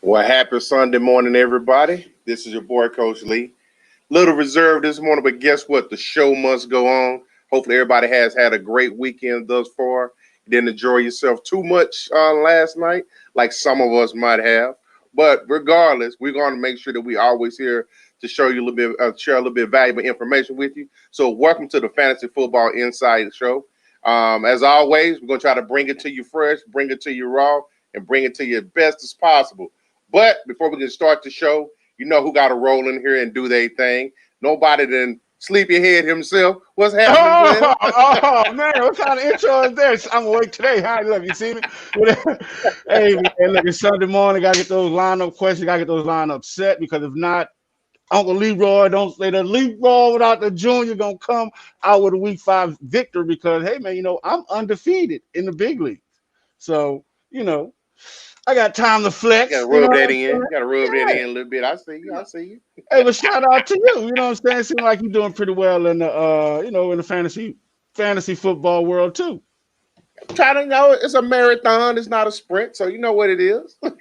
Well, happy Sunday morning, everybody. This is your boy, Coach Lee. Little reserved this morning, but guess what? The show must go on. Hopefully, everybody has had a great weekend thus far. You didn't enjoy yourself too much last night, like some of us might have. But regardless, we're going to make sure that we always here to show you a little bit, share a little bit of valuable information with you. So, welcome to the Fantasy Football Insight Show. As always, we're going to try to bring it to you fresh, bring it to you raw, and bring it to you as best as possible. But before we can start the show, you know who got to roll in here and do their thing. Nobody than Sleepyhead himself. What's happening, oh man, what kind of intro is this? I'm awake today. Hi, look, you see me? Hey, man, look, it's Sunday morning. Got to get those lineup questions. Got to get those lineups set because if not, Uncle Leroy, don't say the Leroy without the junior going to come out with a week 5 victory because, hey, man, I'm undefeated in the big leagues. So, I got time to flex. Got to rub that in. Got to rub that in a little bit. I see you. Hey, but shout out to you. You know what I'm saying? Seems like you're doing pretty well in the in the fantasy football world too. Try to know it's a marathon. It's not a sprint, so you know what it is. All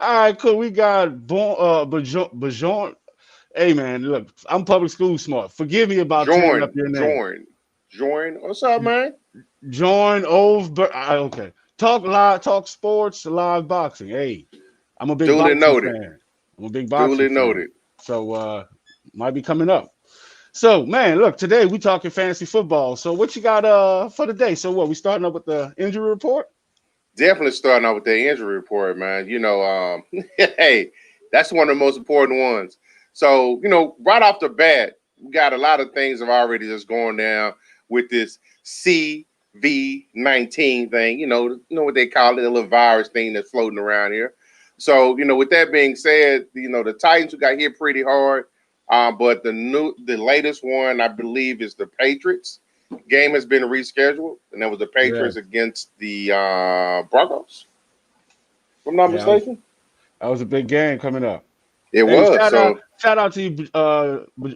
right, cool. We got Bajon. Hey, man, look, I'm public school smart. Forgive me about tearing up your name. Join. What's up, man? Join over. Okay. Talk sports, live boxing. Hey, I'm a big boxing fan. I'm a big boxing fan. Noted. So might be coming up. So, man, look, today we talking fantasy football. So what you got for the day? So what, we starting up with the injury report? Definitely starting out with the injury report, man. Hey, that's one of the most important ones. So, right off the bat, we got a lot of things have already just going down with this CV19 thing, you know what they call it, a little virus thing that's floating around here. So, with that being said, the Titans who got hit pretty hard, but the latest one, I believe, is the Patriots. Game has been rescheduled, and that was the Patriots against the Broncos, if I'm not mistaken. That was a big game coming up. It was. Shout out to you,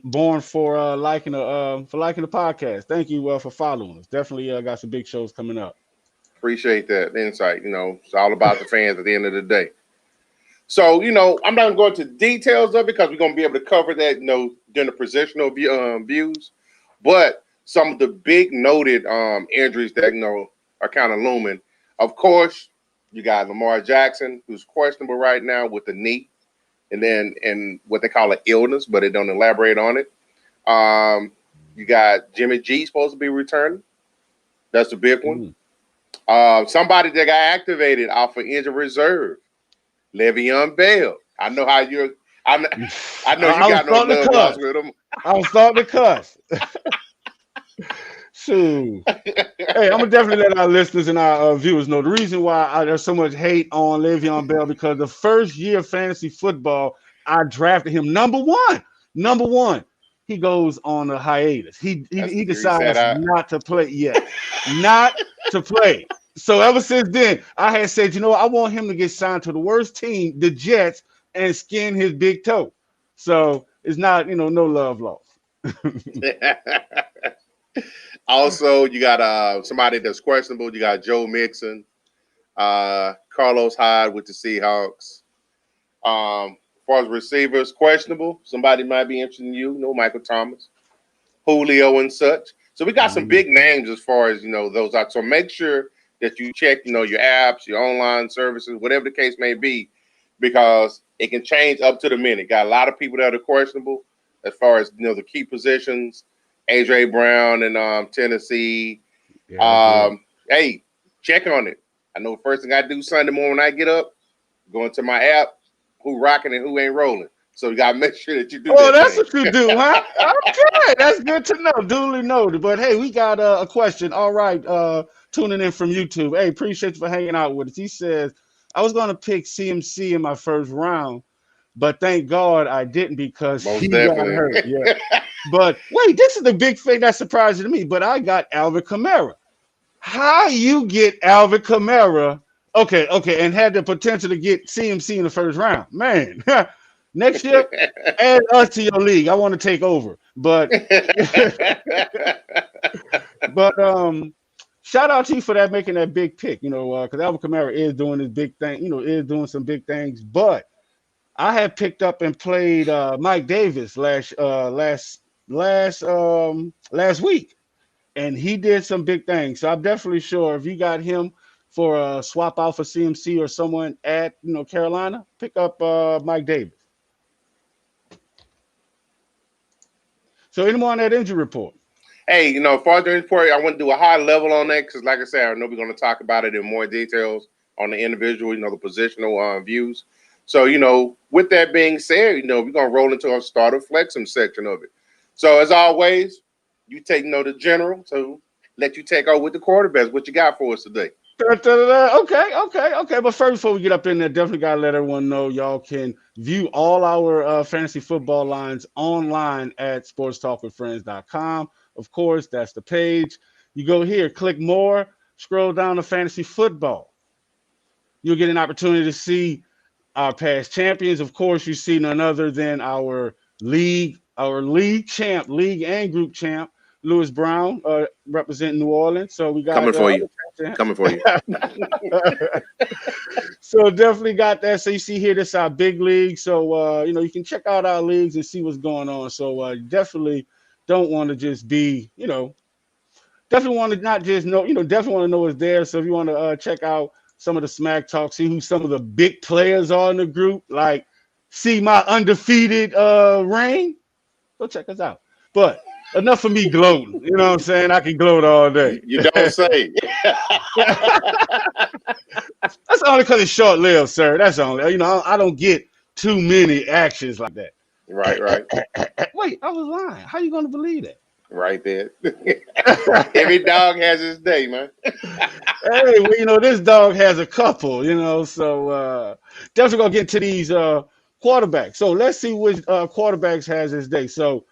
Born, for liking the podcast. Thank you for following us. Definitely got some big shows coming up. Appreciate that insight. It's all about the fans at the end of the day. So, I'm not going to go into details of it because we're going to be able to cover that, during the positional views. But some of the big noted injuries that, are kind of looming. Of course, you got Lamar Jackson, who's questionable right now with the knee. And what they call an illness, but they don't elaborate on it. You got Jimmy G supposed to be returning. That's the big one. Somebody that got activated off of injury reserve, Le'Veon Bell. I know how you're. I know you got no love lost with him. I was starting to cuss. Shoot. Hey, I'm gonna definitely let our listeners and our viewers know the reason why there's so much hate on Le'Veon Bell, because the first year of fantasy football, I drafted him number one. He goes on a hiatus. He decides not to play yet. Not to play. So ever since then, I had said, I want him to get signed to the worst team, the Jets, and skin his big toe. So it's not, no love lost. Also, you got somebody that's questionable. You got Joe Mixon, Carlos Hyde with the Seahawks. As far as receivers, questionable. Somebody might be interested in Michael Thomas, Julio, and such. So we got some big names as far as those out. So make sure that you check your apps, your online services, whatever the case may be, because it can change up to the minute. Got a lot of people that are questionable as far as the key positions. AJ Brown in Tennessee. Hey, check on it. I know the first thing I do Sunday morning when I get up, go into my app, who rocking and who ain't rolling. So you got to make sure that you do that. Oh, that's what you do, huh? Okay, that's good to know. Duly noted. But, hey, we got a question. All right, tuning in from YouTube. Hey, appreciate you for hanging out with us. He says, I was going to pick CMC in my first round, but thank God I didn't because he got hurt. Yeah. But wait, this is the big thing that's surprising to me. But I got Alvin Kamara. How you get Alvin Kamara? Okay, and had the potential to get CMC in the first round. Man, next year, add us to your league. I want to take over. But shout out to you for that, making that big pick. Because Alvin Kamara is doing his big thing. Is doing some big things. But I had picked up and played Mike Davis last week, and he did some big things. So I'm definitely sure if you got him for a swap out for CMC or someone at Carolina, pick up Mike Davis. So any more on that injury report? Hey, as far as the report, I want to do a high level on that because, like I said, I know we're going to talk about it in more details on the individual, the positional views. So, with that being said, we're going to roll into our starter flexing section of it. So, as always, you take the general. So, let you take over with the quarterbacks. What you got for us today? Okay. But first, before we get up in there, definitely got to let everyone know y'all can view all our fantasy football lines online at sportstalkwithfriends.com. Of course, that's the page. You go here, click more, scroll down to fantasy football. You'll get an opportunity to see our past champions. Of course, you see none other than our league champ, league and group champ, Lewis Brown, representing New Orleans. So we got coming for you. So definitely got that. So you see here, this is our big league. So you can check out our leagues and see what's going on. So definitely don't want to just be, definitely want to not just know, definitely want to know what's there. So if you want to check out some of the smack talk, see who some of the big players are in the group, like see my undefeated reign, go check us out. But enough of me gloating. You know what I'm saying? I can gloat all day. You don't say. That's only because it's short-lived, sir. That's only. I don't get too many actions like that. Right. Wait, I was lying. How you going to believe that? Right there. Every dog has his day, man. Hey, well, this dog has a couple, so definitely going to get to these quarterbacks. So let's see which quarterbacks has his day. So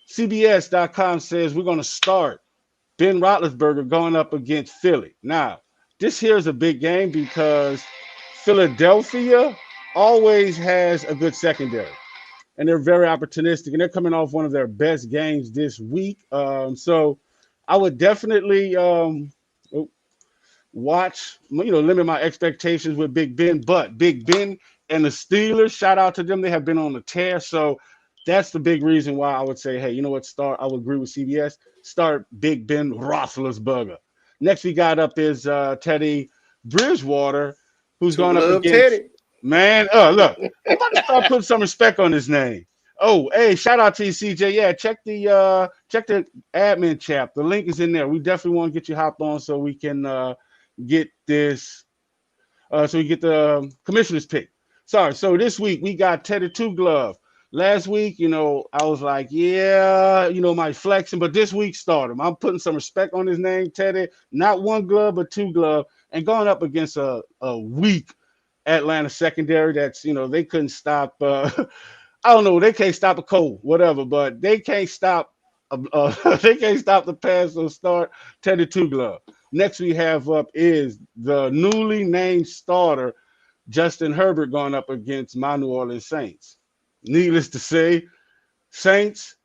CBS.com says we're going to start Ben Roethlisberger going up against Philly. Now, this here is a big game because Philadelphia always has a good secondary, and they're very opportunistic, and they're coming off one of their best games this week. So I would definitely watch, limit my expectations with Big Ben, but Big Ben and the Steelers, shout out to them. They have been on the tear. So that's the big reason why I would say, hey, you know what, I would agree with CBS. Start Big Ben Roethlisberger. Next we got up is Teddy Bridgewater, who's going up against Teddy. Man. Look, I'm about to start putting some respect on his name. Oh, hey, shout out to you, CJ. Yeah, check the admin chat. The link is in there. We definitely want to get you hopped on so we can get this. So we get the commissioner's pick. Sorry. So this week we got Teddy Two Glove. Last week, I was like, yeah, my flexing, but this week start him. I'm putting some respect on his name, Teddy. Not one glove, but two glove, and going up against a weak Atlanta secondary. That's they couldn't stop. I don't know, they can't stop a cold, whatever, but they can't stop. They can't stop the pass. So start Teddy Two Glove. Next we have up is the newly named starter Justin Herbert going up against my New Orleans Saints. Needless to say, Saints,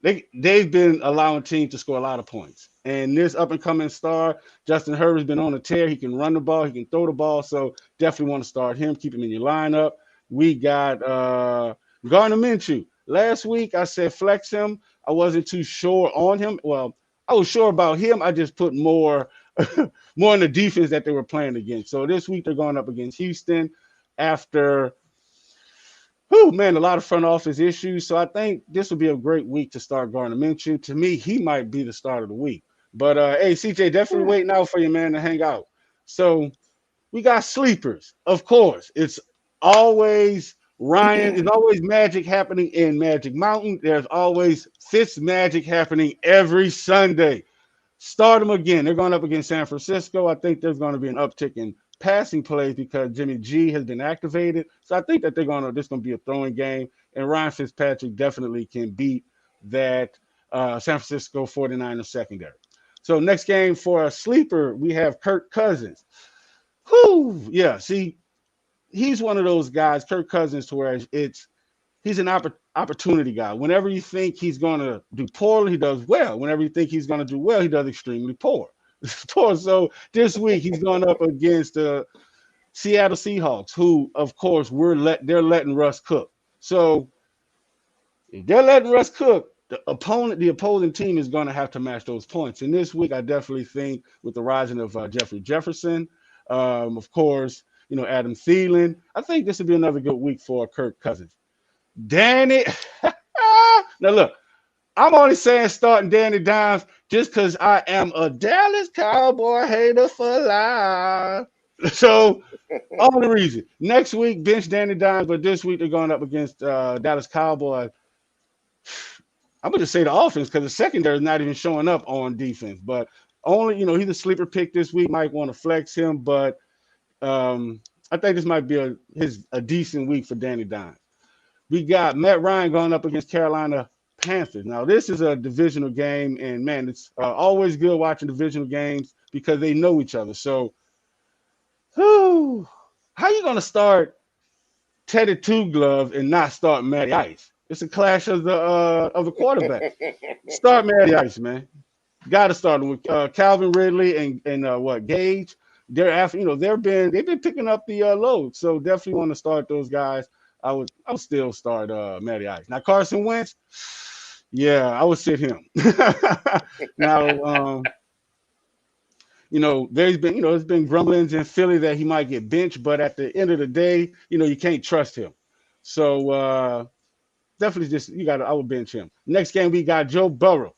they've been allowing teams to score a lot of points. And this up-and-coming star, Justin Herbert's been on a tear. He can run the ball. He can throw the ball. So definitely want to start him. Keep him in your lineup. We got Gardner Minshew. Last week, I said flex him. I wasn't too sure on him. Well, I was sure about him. I just put more in the defense that they were playing against. So this week, they're going up against Houston after – a lot of front office issues. So I think this will be a great week to start Gardner Minshew. To me, he might be the start of the week. But, hey, CJ, definitely waiting out for you, man, to hang out. So we got sleepers, of course. It's always Ryan. There's always magic happening in Magic Mountain. There's always Fitz magic happening every Sunday. Start them again. They're going up against San Francisco. I think there's going to be an uptick in passing plays because Jimmy G has been activated. So I think that this is going to be a throwing game, and Ryan Fitzpatrick definitely can beat that San Francisco 49ers secondary. So next game for a sleeper, we have Kirk Cousins. Yeah, see, he's one of those guys, Kirk Cousins, to where he's an opportunity guy. Whenever you think he's going to do poorly, he does well. Whenever you think he's going to do well, he does extremely poor. So this week he's going up against the Seattle Seahawks, who, of course, they're letting Russ cook. So if they're letting Russ cook, the opposing team is going to have to match those points. And this week, I definitely think with the rising of Jeffrey Jefferson, of course, Adam Thielen, I think this will be another good week for Kirk Cousins. Danny, now look, I'm only saying starting Danny Dimes just because I am a Dallas Cowboy hater for life. So, only reason. Next week, bench Danny Dimes, but this week they're going up against Dallas Cowboys. I'm going to say the offense because the secondary is not even showing up on defense. But only, he's a sleeper pick this week. Might want to flex him, but I think this might be a decent week for Danny Dimes. We got Matt Ryan going up against Carolina Panthers. Now, this is a divisional game, and, man, it's always good watching divisional games because they know each other. So, how you going to start Teddy Two Glove and not start Matty Ice? It's a clash of the quarterback. Start Matty Ice, man. Got to start with Calvin Ridley and Gage. They're after they've been picking up the load, so definitely want to start those guys. I would still start Matty Ice. Now Carson Wentz, yeah, I would sit him. Now there's been grumblings in Philly that he might get benched, but at the end of the day, you can't trust him. So definitely I would bench him. Next game, we got Joe Burrow.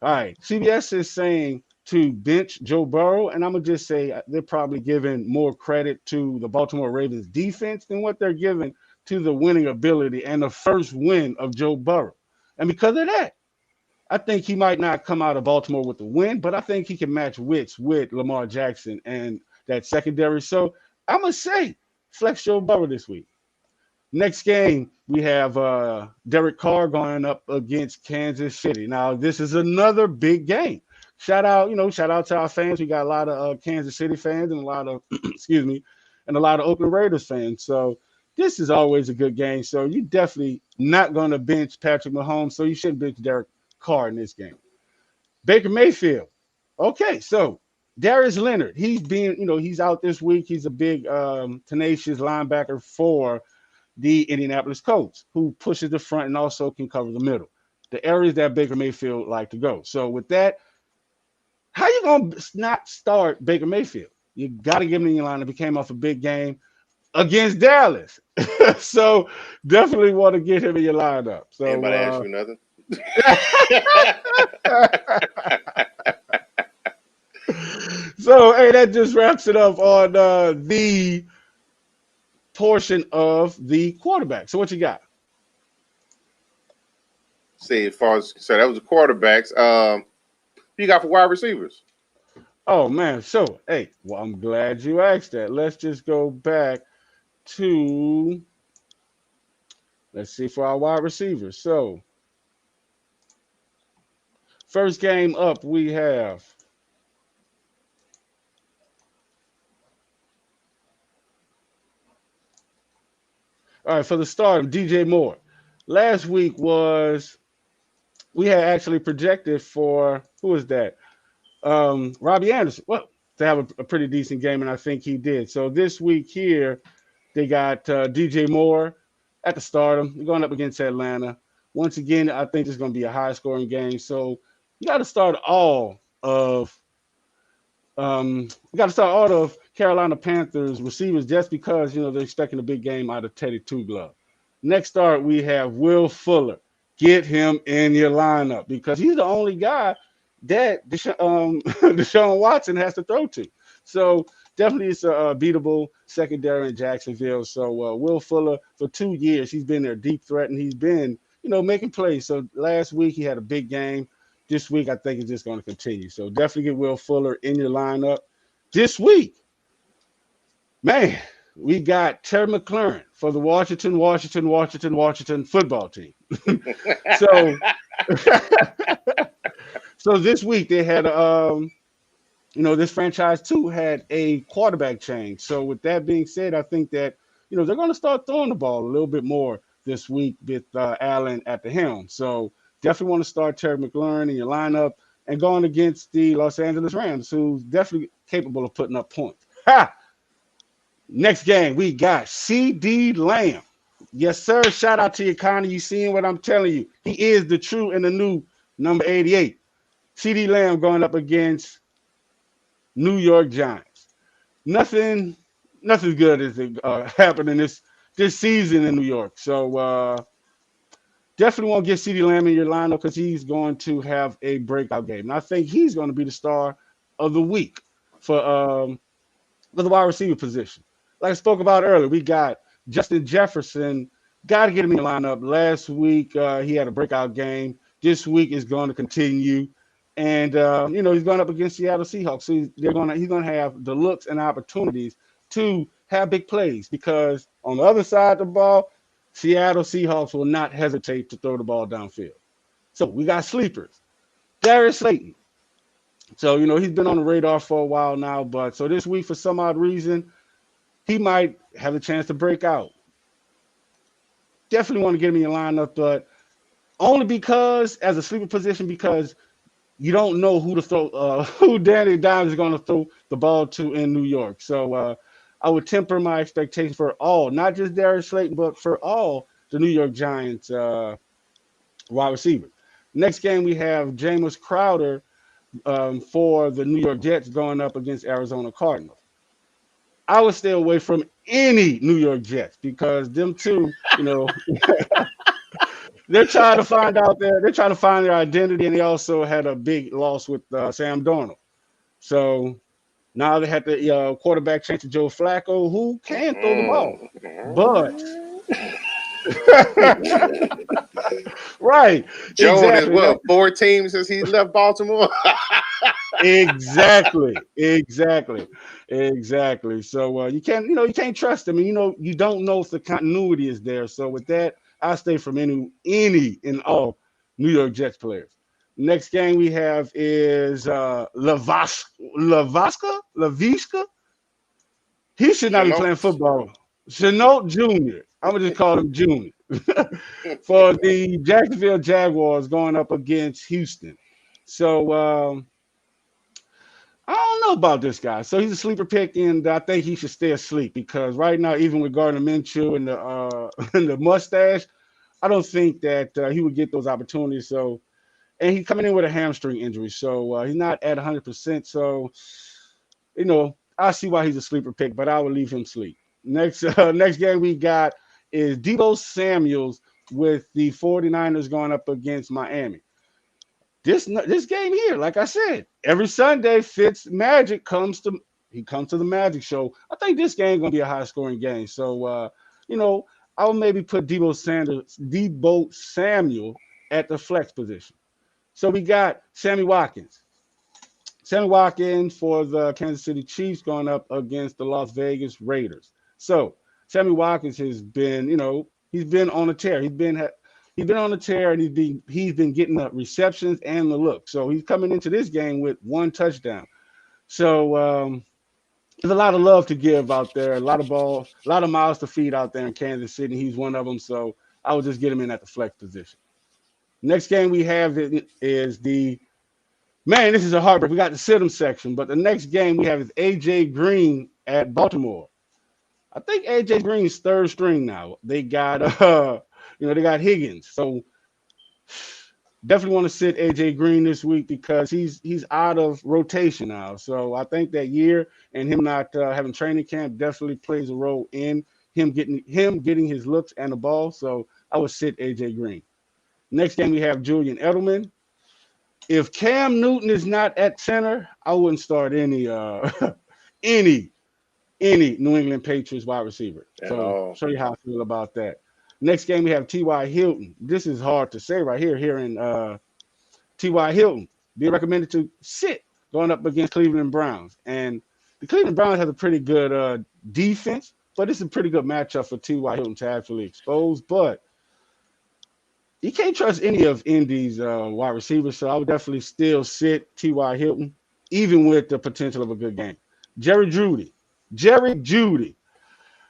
All right. CBS is saying to bench Joe Burrow, and I'm going to just say they're probably giving more credit to the Baltimore Ravens defense than what they're giving to the winning ability and the first win of Joe Burrow. And because of that, I think he might not come out of Baltimore with the win, but I think he can match wits with Lamar Jackson and that secondary. So I'm going to say flex Joe Burrow this week. Next game, we have Derek Carr going up against Kansas City. Now, this is another big game. Shout out to our fans. We got a lot of Kansas City fans and a lot of, and a lot of Oakland Raiders fans. So this is always a good game. So you're definitely not going to bench Patrick Mahomes. So you shouldn't bench Derek Carr in this game. Baker Mayfield. Okay, so Darius Leonard. He's out this week. He's a big, tenacious linebacker for the Indianapolis Colts, who pushes the front and also can cover the middle, the areas that Baker Mayfield like to go. So with that, how you going to not start Baker Mayfield? You got to give him in your lineup. He came off a big game against Dallas. So definitely want to get him in your lineup. So, anybody ask you nothing? So, hey, that just wraps it up on the portion of the quarterback. So what you got? See, as far as that was the quarterbacks. You got for wide receivers? Oh man, so hey, well, I'm glad you asked that. Let's just go back to let's see for our wide receivers. So first game up, we have all right for the start, DJ Moore. Last week we had actually projected for who was that? Robbie Anderson. Well, to have a pretty decent game, and I think he did. So this week here, they got DJ Moore at the stardom. They're going up against Atlanta. Once again, I think it's going to be a high-scoring game. So you got to start all of Carolina Panthers receivers just because they're expecting a big game out of Teddy Two Glove. Next start, we have Will Fuller. Get him in your lineup because he's the only guy that Deshaun Watson has to throw to. So definitely it's a beatable secondary in Jacksonville. So Will Fuller, for 2 years, he's been their deep threat, and he's been, making plays. So last week he had a big game. This week I think it's just going to continue. So definitely get Will Fuller in your lineup. This week, man, we got Terry McLaurin for the Washington football team. So this week they had, this franchise too had a quarterback change. So with that being said, I think that they're going to start throwing the ball a little bit more this week with Allen at the helm. So definitely want to start Terry McLaurin in your lineup and going against the Los Angeles Rams, who's definitely capable of putting up points. Ha! Next game, we got C.D. Lamb. Yes, sir. Shout out to you, Connie. You seeing what I'm telling you. He is the true and the new number 88. C.D. Lamb going up against New York Giants. Nothing good is happening this season in New York. So definitely want to get C.D. Lamb in your lineup because he's going to have a breakout game. And I think he's going to be the star of the week for the wide receiver position. Like I spoke about earlier, we got Justin Jefferson. Got to get him in the lineup. Last week, he had a breakout game. This week is going to continue. And, he's going up against Seattle Seahawks. So he's going to have the looks and opportunities to have big plays because on the other side of the ball, Seattle Seahawks will not hesitate to throw the ball downfield. So we got sleepers. Darius Leonard. So, he's been on the radar for a while now. But so this week, for some odd reason, he might have a chance to break out. Definitely want to get him in your lineup, but only because, as a sleeper position, because you don't know who to throw, who Danny Dimes is going to throw the ball to in New York. So I would temper my expectations for all, not just Darius Slayton, but for all the New York Giants wide receivers. Next game, we have Jameis Crowder for the New York Jets going up against Arizona Cardinals. I would stay away from any New York Jets because them two, they're trying to find their identity, and they also had a big loss with Sam Darnold. So now they had the quarterback change to Joe Flacco, who can throw the ball, but right, Joe exactly. is 4 teams since he left Baltimore. Exactly. So you can't trust him. And, you don't know if the continuity is there. So with that, I stay from any and all New York Jets players. Next game we have is Laviska. He should not be playing football. Chenault Jr. I'm gonna just call him Junior for the Jacksonville Jaguars going up against Houston. So I don't know about this guy. So he's a sleeper pick, and I think he should stay asleep because right now, even with Gardner Minshew and the and the mustache, I don't think that he would get those opportunities. So, and he's coming in with a hamstring injury, so he's not at 100%. So, I see why he's a sleeper pick, but I would leave him sleep. Next game we got is Deebo Samuels with the 49ers going up against Miami. This game here, like I said, every Sunday, Fitz Magic comes to the Magic Show. I think this game gonna be a high scoring game. So I'll maybe put Deebo Samuel at the flex position. So we got Sammy Watkins. Sammy Watkins for the Kansas City Chiefs going up against the Las Vegas Raiders. So Sammy Watkins has been, he's been on a tear. He's been on a tear, and he's been getting the receptions and the look. So he's coming into this game with 1 touchdown. So there's a lot of love to give out there, a lot of miles to feed out there in Kansas City. He's one of them. So I would just get him in at the flex position. Next game we have is this is a heartbreak. We got the sit 'em section, but the next game we have is AJ Green at Baltimore. I think AJ Green's third string now. They got they got Higgins. So definitely want to sit AJ Green this week because he's out of rotation now. So I think that year and him not having training camp definitely plays a role in him getting his looks and the ball. So I would sit AJ Green. Next game we have Julian Edelman. If Cam Newton is not at center, I wouldn't start any New England Patriots wide receiver. So show you how I feel about that. Next game we have T.Y. Hilton. This is hard to say right here. Hearing T.Y. Hilton being recommended to sit going up against Cleveland Browns, and the Cleveland Browns have a pretty good defense, but it's a pretty good matchup for T.Y. Hilton to actually expose. But you can't trust any of Indy's wide receivers, so I would definitely still sit T.Y. Hilton, even with the potential of a good game. Jerry Jeudy.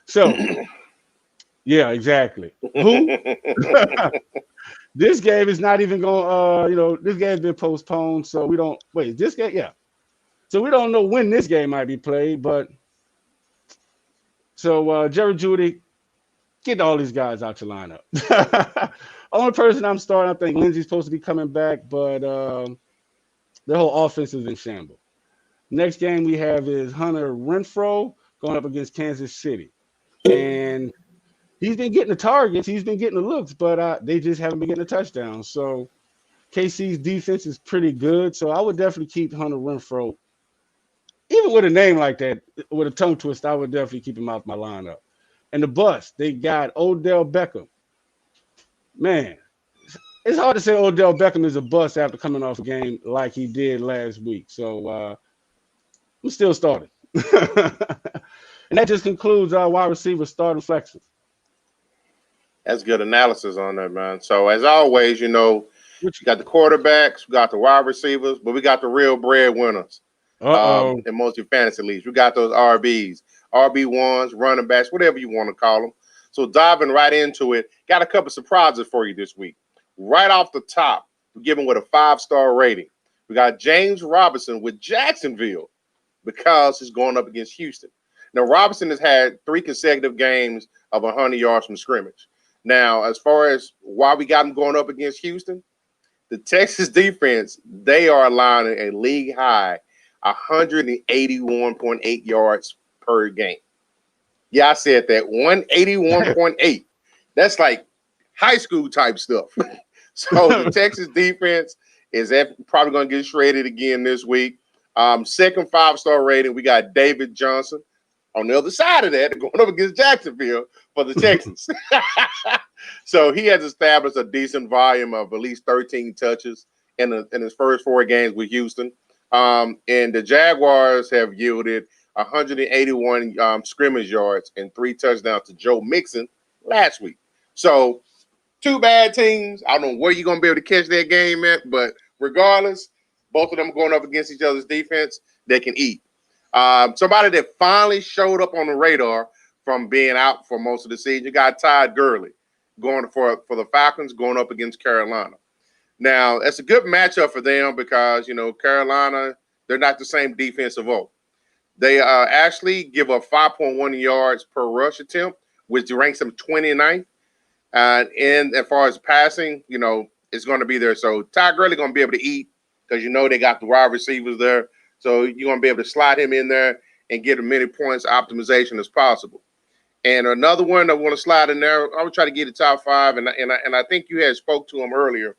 So Yeah, exactly. Who? This game is not even going. This game's been postponed, so we don't wait. This game, yeah. So we don't know when this game might be played, but so Jerry Judy, get all these guys out your lineup. Only person I'm starting, I think Lindsey's supposed to be coming back, but the whole offense is in shambles. Next game we have is Hunter Renfro going up against Kansas City, and he's been getting the targets, he's been getting the looks, but they just haven't been getting the touchdowns. So KC's defense is pretty good, so I would definitely keep Hunter Renfro. Even with a name like that, with a tongue twist, I would definitely keep him out my lineup. And the bus, they got Odell Beckham. Man, it's hard to say Odell Beckham is a bust after coming off a game like he did last week. So I'm still starting. And that just concludes our wide receiver starting flexes. That's good analysis on that, man. So as always, you got the quarterbacks, we got the wide receivers, but we got the real breadwinners. In most of your fantasy leagues, we got those RBs, RB1s, running backs, whatever you want to call them. So diving right into it, got a couple surprises for you this week. Right off the top, we're giving with a 5-star rating. We got James Robinson with Jacksonville because he's going up against Houston. Now, Robinson has had 3 consecutive games of 100 yards from scrimmage. Now, as far as why we got him going up against Houston, the Texas defense, they are allowing a league high 181.8 yards per game. Yeah, I said that, 181.8. That's like high school type stuff. So the Texas defense is probably going to get shredded again this week. Second 5-star rating, we got David Johnson. On the other side of that, going up against Jacksonville for the Texans. So he has established a decent volume of at least 13 touches in his first 4 games with Houston. And the Jaguars have yielded 181 scrimmage yards and 3 touchdowns to Joe Mixon last week. So 2 bad teams. I don't know where you're going to be able to catch that game at, but regardless, both of them going up against each other's defense, they can eat. Somebody that finally showed up on the radar from being out for most of the season, you got Todd Gurley going for the Falcons going up against Carolina. Now, it's a good matchup for them because, Carolina, they're not the same defense of old. They actually give up 5.1 yards per rush attempt, which ranks them 29th. And as far as passing, it's going to be there. So Todd Gurley going to be able to eat because, they got the wide receivers there. So you're going to be able to slide him in there and get as many points optimization as possible. And another one I want to slide in there, I would try to get the top 5, and I think you had spoke to him earlier.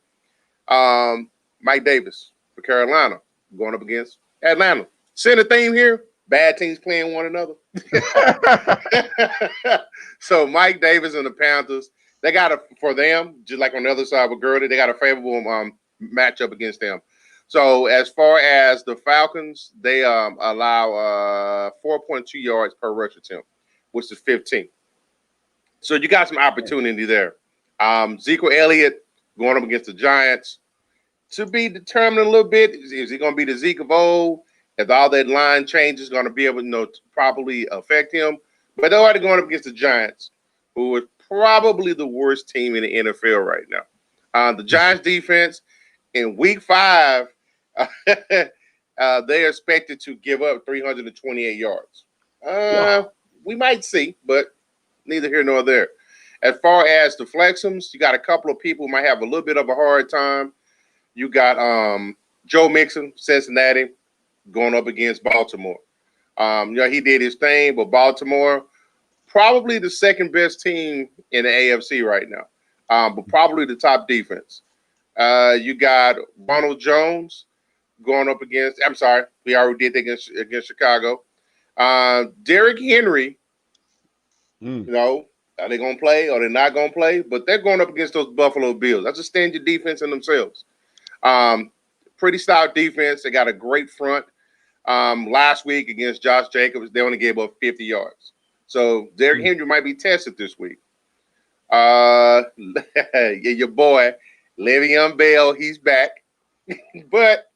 Mike Davis for Carolina going up against Atlanta. Seeing the theme here, bad teams playing one another. So Mike Davis and the Panthers, they got for them, just like on the other side with Gurley, they got a favorable matchup against them. So as far as the Falcons, they allow 4.2 yards per rush attempt, which is 15. So you got some opportunity there. Zeke Elliott going up against the Giants. To be determined a little bit, is he going to be the Zeke of old? If all that line change is going to be able to properly affect him? But they're already going up against the Giants, who is probably the worst team in the NFL right now. The Giants defense in week 5, they are expected to give up 328 yards. We might see, but neither here nor there. As far as the flexums, you got a couple of people who might have a little bit of a hard time. You got Joe Mixon, Cincinnati, going up against Baltimore. He did his thing, but Baltimore, probably the second best team in the AFC right now, but probably the top defense. You got Ronald Jones going up against, we already did that against Chicago. Derrick Henry, are they going to play or they're not going to play? But they're going up against those Buffalo Bills. That's a stingy defense in themselves. Pretty stout defense. They got a great front. Last week against Josh Jacobs, they only gave up 50 yards. So Derrick Henry might be tested this week. Your boy, Le'Veon Bell, he's back. But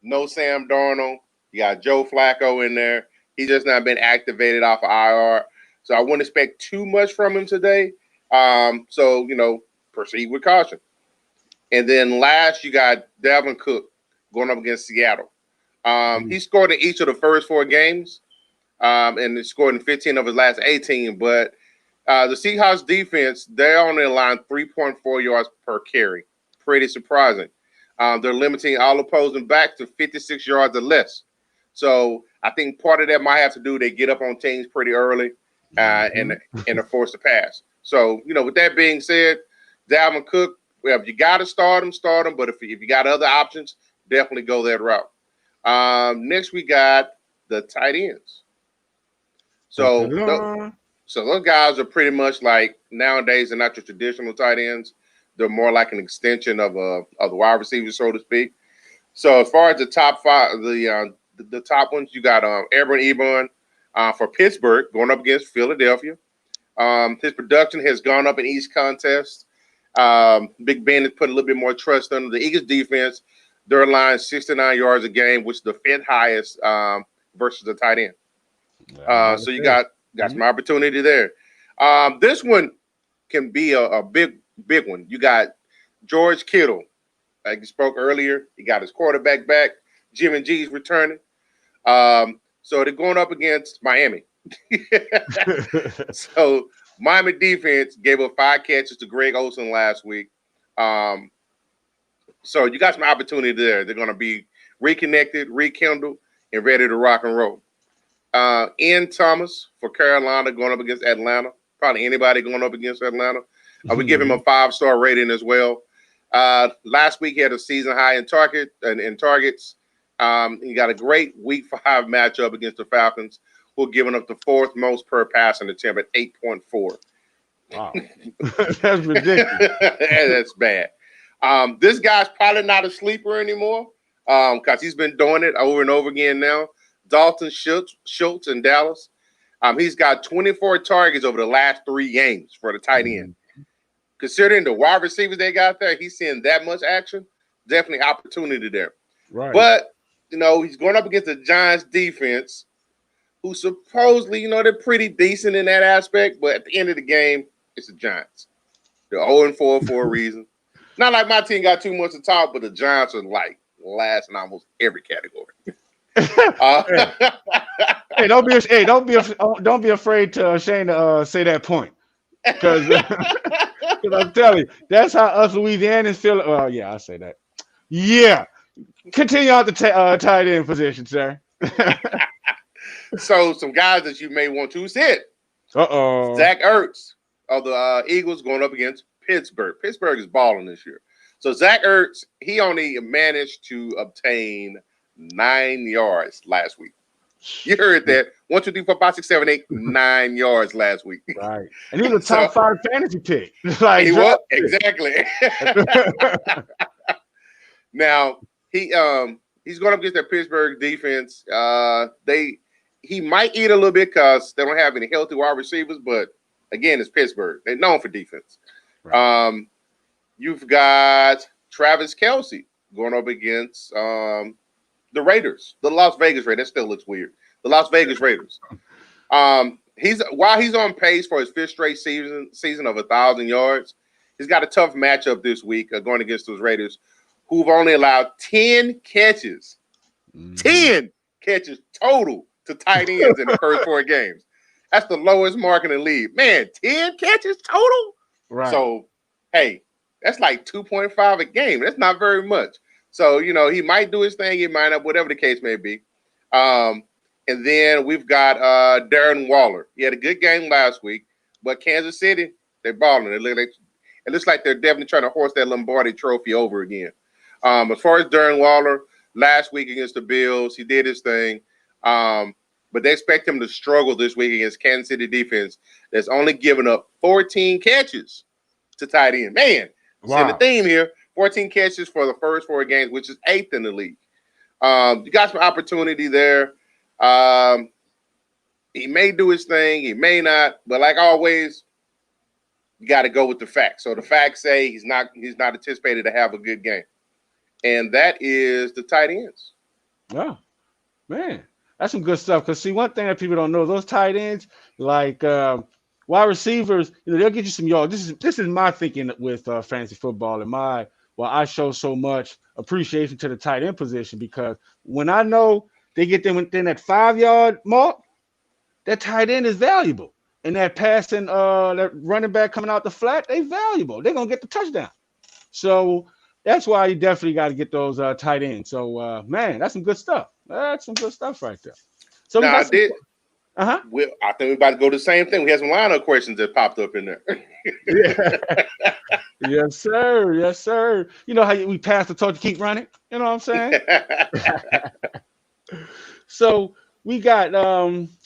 no Sam Darnold. You got Joe Flacco in there. He's just not been activated off of IR. So I wouldn't expect too much from him today. So, proceed with caution. And then last, you got Devin Cook going up against Seattle. He scored in each of the first 4 games, and he scored in 15 of his last 18. But the Seahawks defense, they're only allowing 3.4 yards per carry. Pretty surprising. They're limiting all opposing backs to 56 yards or less. So I think part of that might have to do they get up on teams pretty early and are forced to pass. So, with that being said, Dalvin Cook, well, if you got to start him. But if you got other options, definitely go that route. Next, we got the tight ends. So those guys are pretty much like nowadays, they're not your traditional tight ends. They're more like an extension of the wide receivers, so to speak. So as far as the top 5, the top ones, you got Aaron Ebron for Pittsburgh going up against Philadelphia. His production has gone up in each contest. Big Ben has put a little bit more trust under the Eagles defense. They're allowing 69 yards a game, which is the 5th highest versus the tight end. So you got some opportunity there. This one can be a big one. You got George Kittle, like you spoke earlier. He got his quarterback back. Jimmy G's returning. So they're going up against Miami. So Miami defense gave up 5 catches to Greg Olsen last week. So you got some opportunity there. They're going to be reconnected, rekindled, and ready to rock and roll. Ian Thomas for Carolina going up against Atlanta. Probably anybody going up against Atlanta. We give him a 5-star rating as well. Last week he had a season high in targets. He got a great Week 5 matchup against the Falcons, who are giving up the 4th most per passing attempt at 8.4. Wow, that's ridiculous. That's bad. This guy's probably not a sleeper anymore because he's been doing it over and over again now. Dalton Schultz in Dallas. He's got 24 targets over the last 3 games for the tight end. Considering the wide receivers they got there, he's seeing that much action. Definitely opportunity there. Right. But, he's going up against the Giants defense, who supposedly, they're pretty decent in that aspect. But at the end of the game, it's the Giants. They're 0-4 for a reason. Not like my team got too much to talk, but the Giants are like last in almost every category. Hey, don't be afraid to Shane to say that point, because I'm telling you, that's how us Louisianans feel. Well, yeah, I say that. Yeah, continue on the tight end position, sir. So some guys that you may want to sit. Uh-oh. Zach Ertz of the Eagles going up against Pittsburgh. Pittsburgh is balling this year. So Zach Ertz, he only managed to obtain 9 yards last week. You heard that. 1, 2, 3, 4, 5, 6, 7, 8, 9 yards last week. Right. And he was a top 5 fantasy pick. Like, he was, exactly. Now, he's going up against that Pittsburgh defense. He might eat a little bit because they don't have any healthy wide receivers, but again, it's Pittsburgh. They're known for defense. Right. You've got Travis Kelsey going up against the Raiders, the Las Vegas Raiders. That still looks weird. The Las Vegas Raiders. While he's on pace for his 5th straight season of 1,000 yards, he's got a tough matchup this week going against those Raiders, who've only allowed 10 catches. 10 catches total to tight ends in the first 4 games. That's the lowest mark in the league. Man, 10 catches total? Right. So, hey, that's like 2.5 a game. That's not very much. So, he might do his thing, he might not, whatever the case may be. And then we've got Darren Waller. He had a good game last week, but Kansas City, they're balling. It looks like they're definitely trying to horse that Lombardi trophy over again. As far as Darren Waller, last week against the Bills, he did his thing. But they expect him to struggle this week against Kansas City defense that's only given up 14 catches to tight end. Man, wow. See the theme here. 14 catches for the first 4 games, which is 8th in the league. You got some opportunity there. He may do his thing. He may not. But like always, you got to go with the facts. So the facts say he's not anticipated to have a good game. And that is the tight ends. Oh, man. That's some good stuff. Because, see, one thing that people don't know, those tight ends, like wide receivers, they'll get you some yards. This is my thinking with fantasy football and I show so much appreciation to the tight end position, because when I know they get them within that 5-yard mark, that tight end is valuable. And that passing, that running back coming out the flat, they valuable. They're gonna get the touchdown. So that's why you definitely got to get those tight ends. So man, that's some good stuff. That's some good stuff right there. So now, I did. I think we're about to go to the same thing. We had some lineup questions that popped up in there. Yeah. Yes, sir. Yes, sir. You know how we pass the torch, keep running. You know what I'm saying? So we got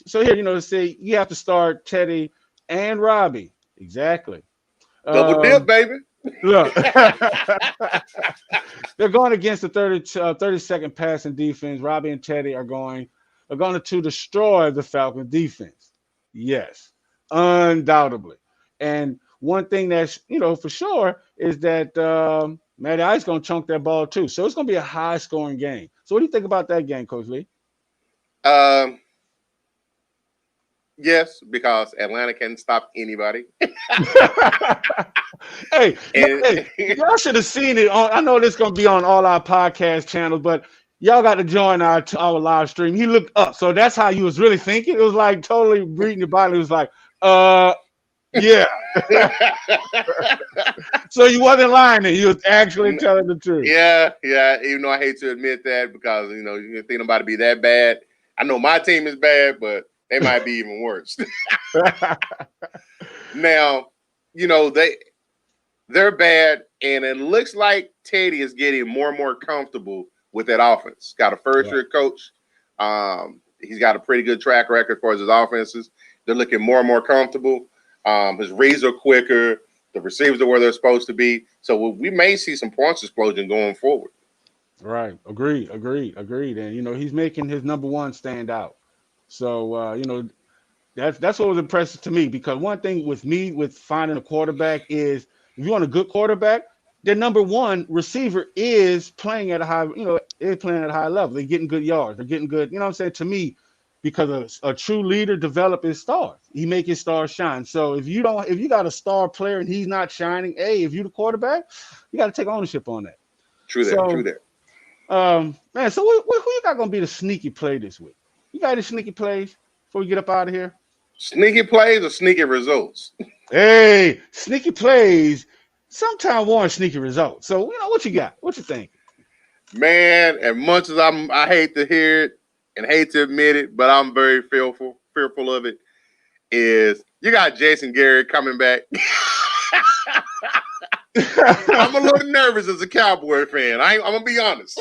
so here, say you have to start Teddy and Robbie. Exactly. Double dip, baby. Look, they're going against the 32nd passing defense. Robbie and Teddy are going to destroy the Falcons defense. Yes, undoubtedly. And one thing that's, for sure is that Matty Ice going to chunk that ball too. So it's going to be a high scoring game. So what do you think about that game, Coach Lee? Yes, because Atlanta can't stop anybody. Hey, y'all should have seen it. I know this is going to be on all our podcast channels, but y'all got to join our live stream. He looked up. So that's how you was really thinking. It was like totally reading the body. It was like, yeah. So you wasn't lying. You was actually telling the truth. Yeah. Even though I hate to admit that, because, you think nobody be that bad. I know my team is bad, but they might be even worse. Now, they're bad, and it looks like Teddy is getting more and more comfortable with that offense. Got a first-year coach. He's got a pretty good track record for his offenses. They're looking more and more comfortable. His reads are quicker. The receivers are where they're supposed to be. So we may see some points explosion going forward. Right. Agreed. And, he's making his number one stand out. So, that's what was impressive to me, because one thing with finding a quarterback is, if you want a good quarterback, their number one receiver is playing at a high, level. They're getting good yards. They're getting good, to me, because a true leader develops his stars. He make his stars shine. So if you got a star player and he's not shining, if you're the quarterback, you got to take ownership on that. True that. Man, so who you got going to be the sneaky play this week? You got any sneaky plays before we get up out of here? Sneaky plays or sneaky results? Hey, sneaky plays sometimes warrant sneaky results. So, what you got? What you think? Man, as much as I hate to hear it and hate to admit it, but I'm very fearful of it, is you got Jason Garrett coming back. I'm a little nervous as a Cowboy fan. I'm going to be honest.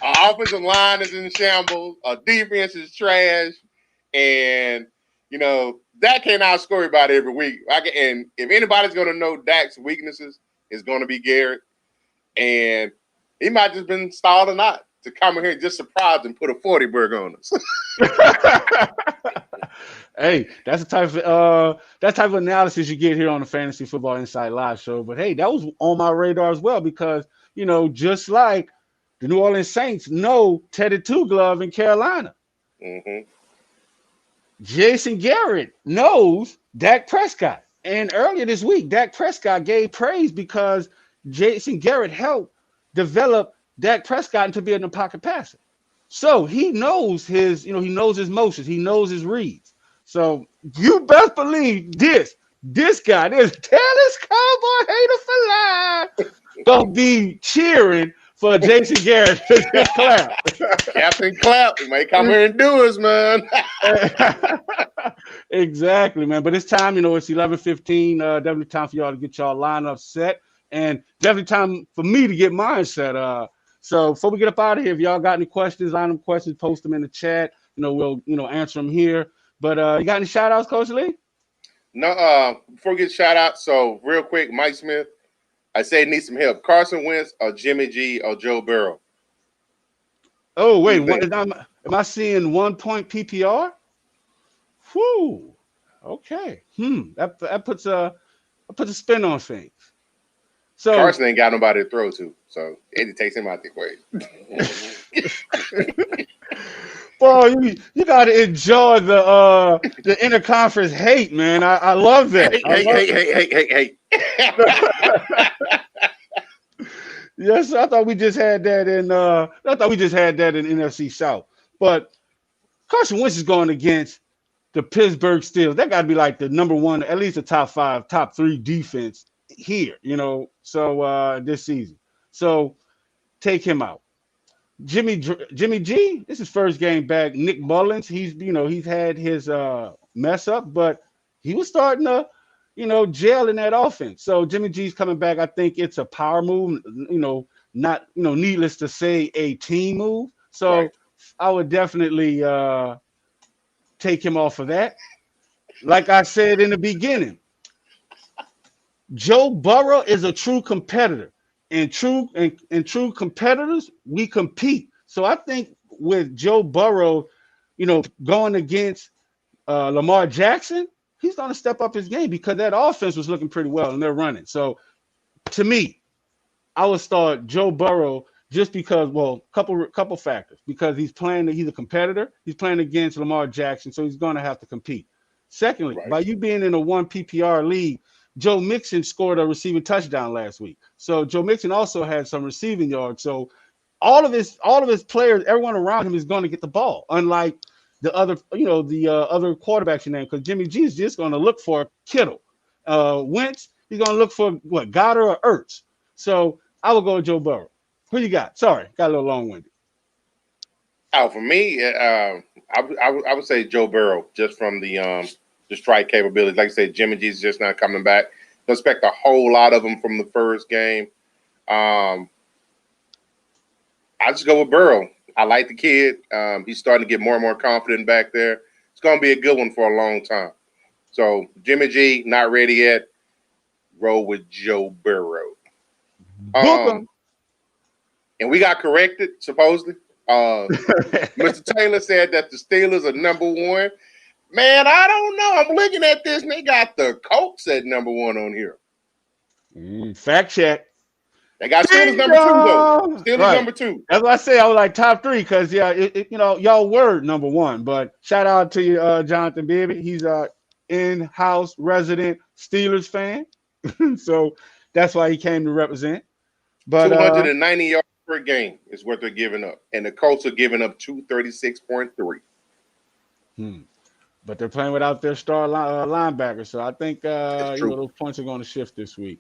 Our offensive line is in shambles. Our defense is trash. And, Dak can't outscore about every week. And if anybody's going to know Dak's weaknesses, it's going to be Garrett. And he might just been stalled or not to come in here and just surprise and put a 40 burger on us. Hey, that's the type of analysis you get here on the Fantasy Football Insight Live show. But hey, that was on my radar as well, because just like the New Orleans Saints know Teddy Two Glove in Carolina, Jason Garrett knows Dak Prescott. And earlier this week, Dak Prescott gave praise because Jason Garrett helped develop Dak Prescott into being a pocket passer. So he knows his motions. He knows his reads. So you best believe this guy, this Dallas Cowboy hater for life, gonna be cheering for Jason Garrett to clap. Captain Clap. He might come here and do us, man. Exactly, man. But it's time, it's 11:15. Definitely time for y'all to get y'all lineup set. And definitely time for me to get mine set. So before we get up out of here, if y'all got any questions, lineup questions, post them in the chat. We'll answer them here. But you got any shout outs, Coach Lee? No, before we get shout out, so real quick, Mike Smith, I say need some help. Carson Wentz or Jimmy G or Joe Burrow? Oh, wait. Am I seeing 1 point PPR? Whew. Okay. That puts a spin on things. So Carson ain't got nobody to throw to, so it takes him out the equation. Boy, you got to enjoy the interconference hate, man. I love that. Hey. Yes, I thought we just had that in NFC South. But Carson Wentz is going against the Pittsburgh Steelers. That got to be like the number one, at least the top 5, top 3 defense here, so this season. So take him out. Jimmy G, this is his first game back. Nick Mullins, he's had his mess up, but he was starting to, gel in that offense. So Jimmy G's coming back. I think it's a power move, not, needless to say, a team move. So right. I would definitely take him off of that. Like I said in the beginning, Joe Burrow is a true competitor. And true competitors, we compete. So I think with Joe Burrow, going against Lamar Jackson, he's going to step up his game because that offense was looking pretty well and they're running. So to me, I would start Joe Burrow just because, couple factors. Because he's a competitor. He's playing against Lamar Jackson, so he's going to have to compete. Secondly, right. By you being in a 1 PPR league, Joe Mixon scored a receiving touchdown last week. So Joe Mixon also had some receiving yards. So all of his players, everyone around him is going to get the ball. Unlike the other, other quarterbacks in there, because Jimmy G is just going to look for Kittle. Wentz, he's going to look for Goddard or Ertz. So I will go with Joe Burrow. Who you got? Sorry, got a little long-winded. Oh, for me, I would say Joe Burrow, just from the strike capabilities. Like I said, Jimmy G's just not coming back. Don't expect a whole lot of them from the first game. I just go with Burrow. I like the kid. He's starting to get more and more confident back there. It's going to be a good one for a long time. So Jimmy G, not ready yet. Roll with Joe Burrow. And we got corrected, supposedly. Mr. Taylor said that the Steelers are number 1. Man, I don't know. I'm looking at this, and they got the Colts at number 1 on here. Fact check. They got Steelers number 2, though. Steelers right. Number 2. That's what I say. I was like top 3 because, y'all were number 1. But shout out to you, Jonathan Bibby. He's a in-house resident Steelers fan. So that's why he came to represent. But 290 yards per game is what they're giving up. And the Colts are giving up 236.3. But they're playing without their star linebacker. So I think those points are going to shift this week.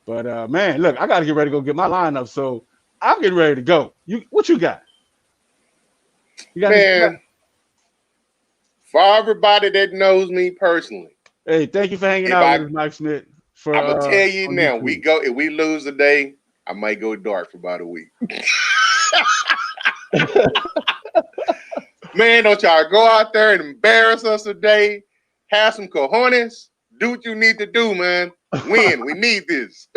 But, man, look, I got to get ready to go get my lineup. So I'm getting ready to go. What you got? Man, for everybody that knows me personally. Hey, thank you for hanging out with us, Mike Smith. I'm going to tell you now, if we lose today, I might go dark for about a week. Man, don't y'all go out there and embarrass us today. Have some cojones. Do what you need to do, man. Win. We need this.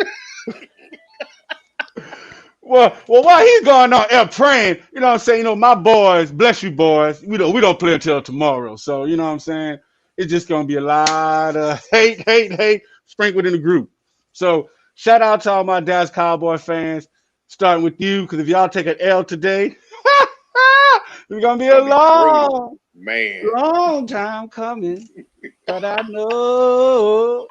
Well, while he's going on air praying, you know what I'm saying? My boys, bless you boys, we don't play until tomorrow. So, you know what I'm saying? It's just going to be a lot of hate sprinkled in the group. So, shout out to all my Dallas Cowboy fans, starting with you, because if y'all take an L today, it's going to be a long time coming, but I know.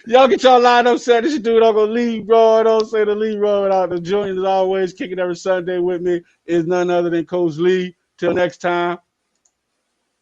Y'all get y'all lined up, set. This dude, I'm going to lead, bro. I don't say the lead, bro. Without the Julian is always kicking every Sunday with me is none other than Coach Lee. Till next time.